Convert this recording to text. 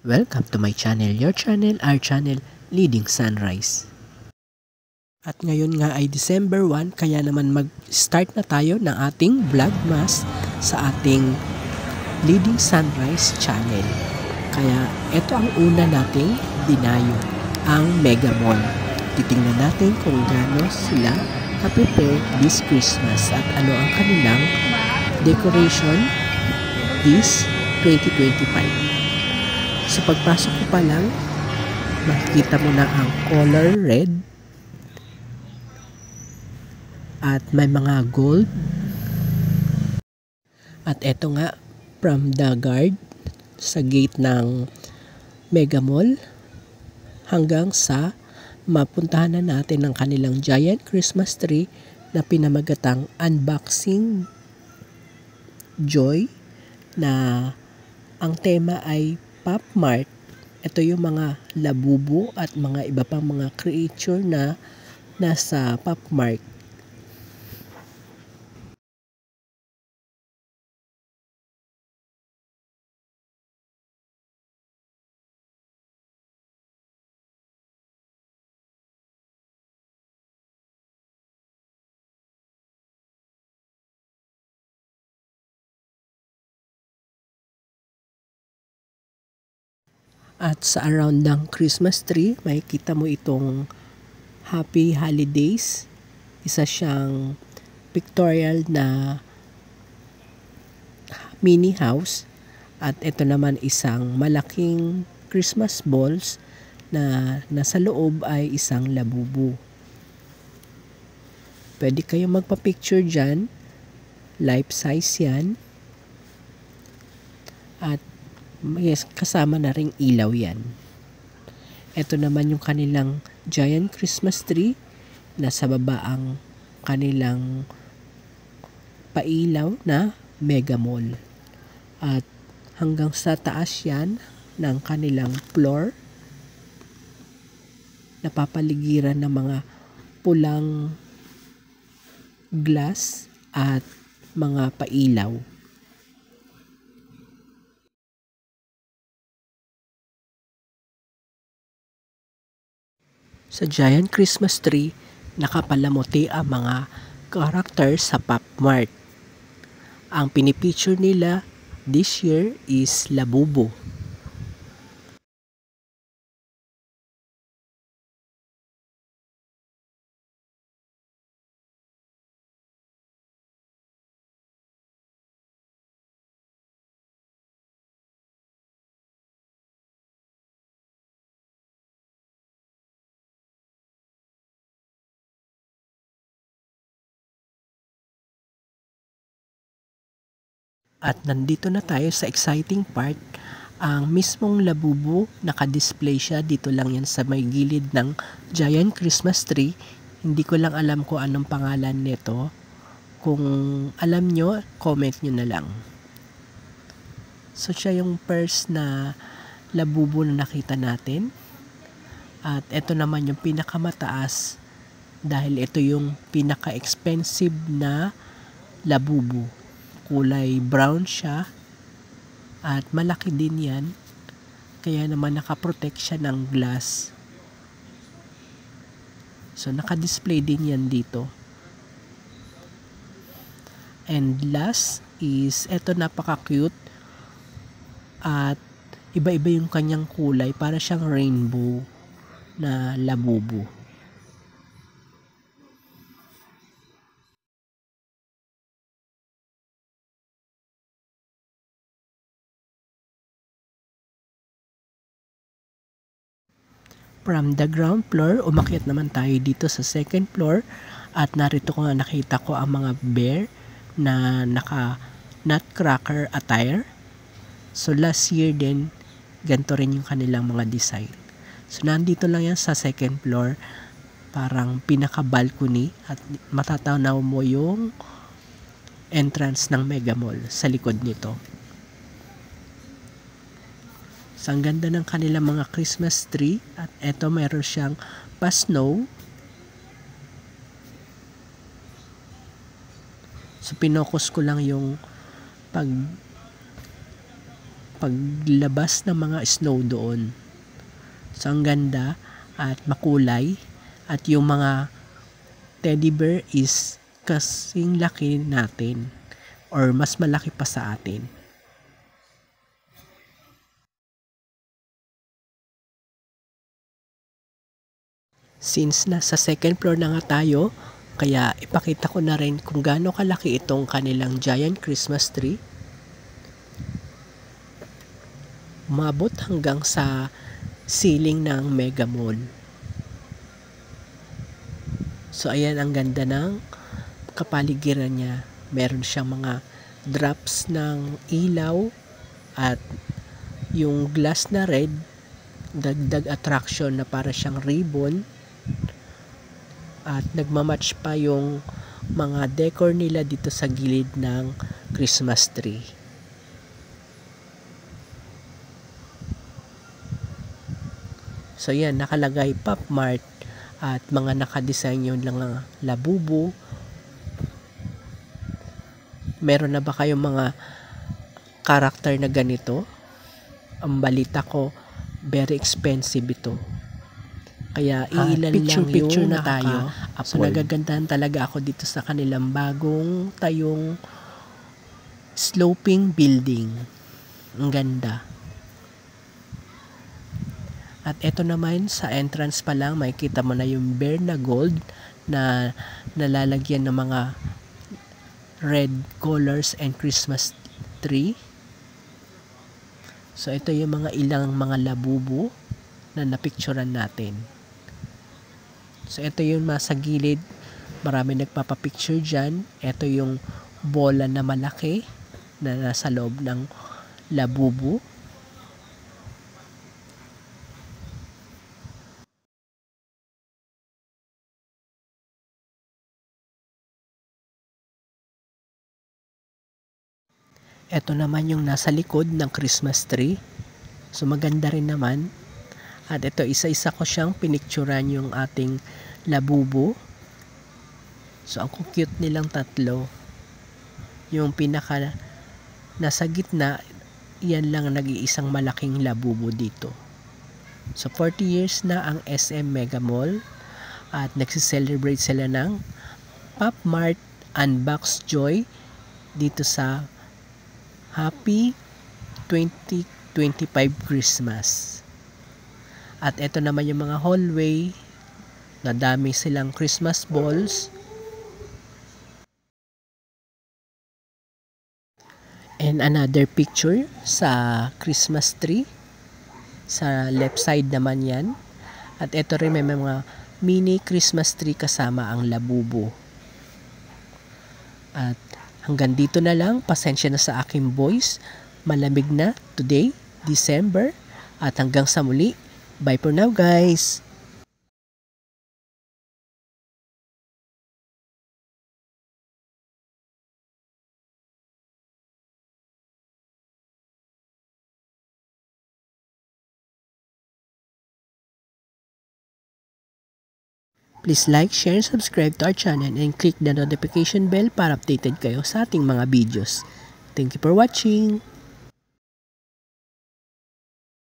Welcome to my channel, your channel, our channel, Leading Sunrise. At ngayon nga ay December 1, kaya naman mag-start na tayo ng ating vlogmas sa ating Leading Sunrise channel. Kaya ito ang una nating dinayo, ang Mega Mall. Titingnan natin kung gaano sila ka-prepare this Christmas at ano ang kanilang decoration this 2025. Sa pagpasok ko pa lang, makikita mo na ang color red at may mga gold. At eto nga, from the guard sa gate ng Mega Mall hanggang sa mapuntahan na natin ang kanilang giant Christmas tree na pinamagatang Unboxing Joy, na ang tema ay Pop Mart. Ito yung mga labubo at mga iba pang mga creature na nasa Pop Mart. At sa around ng Christmas tree, makikita mo itong Happy Holidays. Isa siyang pictorial na mini house. At ito naman isang malaking Christmas balls na nasa loob ay isang labubu. Pwede kayong magpa-picture dyan. Life size yan. At yes, kasama na ring ilaw yan. Ito naman yung kanilang giant Christmas tree. Nasa baba ang kanilang pailaw na Mega Mall. At hanggang sa taas yan ng kanilang floor. Napapaligiran ng mga pulang glass at mga pailaw. Sa giant Christmas tree, nakapalamuti ang mga characters sa Pop Mart. Ang pinipicture nila this year is Labubo. At nandito na tayo sa exciting part. Ang mismong labubo, naka-display siya. Dito lang yan sa may gilid ng giant Christmas tree. Hindi ko lang alam kung anong pangalan nito. Kung alam nyo, comment nyo na lang. So siya yung first na labubo na nakita natin. At ito naman yung pinakamataas dahil ito yung pinaka-expensive na labubo. Kulay brown siya at malaki din yan, kaya naman nakaprotect siya ng glass. So naka-display din yan dito. And last is eto, napaka-cute at iba-iba yung kanyang kulay, para siyang rainbow na labubo. From the ground floor, umakyat naman tayo dito sa second floor at narito ko nga nakita ko ang mga bear na naka nutcracker attire. So last year din, ganito rin yung kanilang mga design. So nandito lang yan sa second floor, parang pinaka-balcony at matatanaw mo yung entrance ng Mega Mall sa likod nito. So, ang ganda ng kanilang mga Christmas tree. At eto, meron siyang pa-snow. So, pinokus ko lang yung paglabas ng mga snow doon. So ang ganda at makulay, at yung mga teddy bear is kasing laki natin or mas malaki pa sa atin. Since nasa second floor na nga tayo, kaya ipakita ko na rin kung gaano kalaki itong kanilang giant Christmas tree. Umabot hanggang sa ceiling ng Mega Mall. So ayan, ang ganda ng kapaligiran niya. Meron siyang mga drops ng ilaw at yung glass na red, dagdag attraction na para siyang ribbon. At nagmamatch pa yung mga decor nila dito sa gilid ng Christmas tree. So yan, nakalagay Pop Mart at mga nakadesign yung lang labubo. Meron na ba kayong mga karakter na ganito? Ang balita ko, very expensive ito. Kaya ilan lang yung na tayo. So nagagandahan talaga ako dito sa kanilang bagong tayong sloping building. Ang ganda. At eto naman, sa entrance pa lang, makikita mo na yung bear na gold na nalalagyan ng mga red colors and Christmas tree. So ito yung mga ilang mga labubo na napicturan natin. So ito yung nasa gilid, marami nagpapapicture dyan. Ito yung bola na malaki na nasa loob ng labubo. Ito naman yung nasa likod ng Christmas tree. So maganda rin naman. At ito, isa-isa ko siyang pinicturan yung ating labubo. So ang cute nilang tatlo. Yung pinaka nasa gitna, yan lang nag-iisang malaking labubo dito. So 40 years na ang SM Mega Mall. At nagsiselebrate sila ng Pop Mart Unbox Joy dito sa Happy 2025 Christmas. At ito naman yung mga hallway na dami silang Christmas balls. And another picture sa Christmas tree. Sa left side naman yan. At ito rin may mga mini Christmas tree kasama ang labubo. At hanggang dito na lang, pasensya na sa aking voice. Malamig na today, December. At hanggang sa muli, bye for now guys! Please like, share, and subscribe to our channel and click the notification bell para updated kayo sa ating mga videos. Thank you for watching!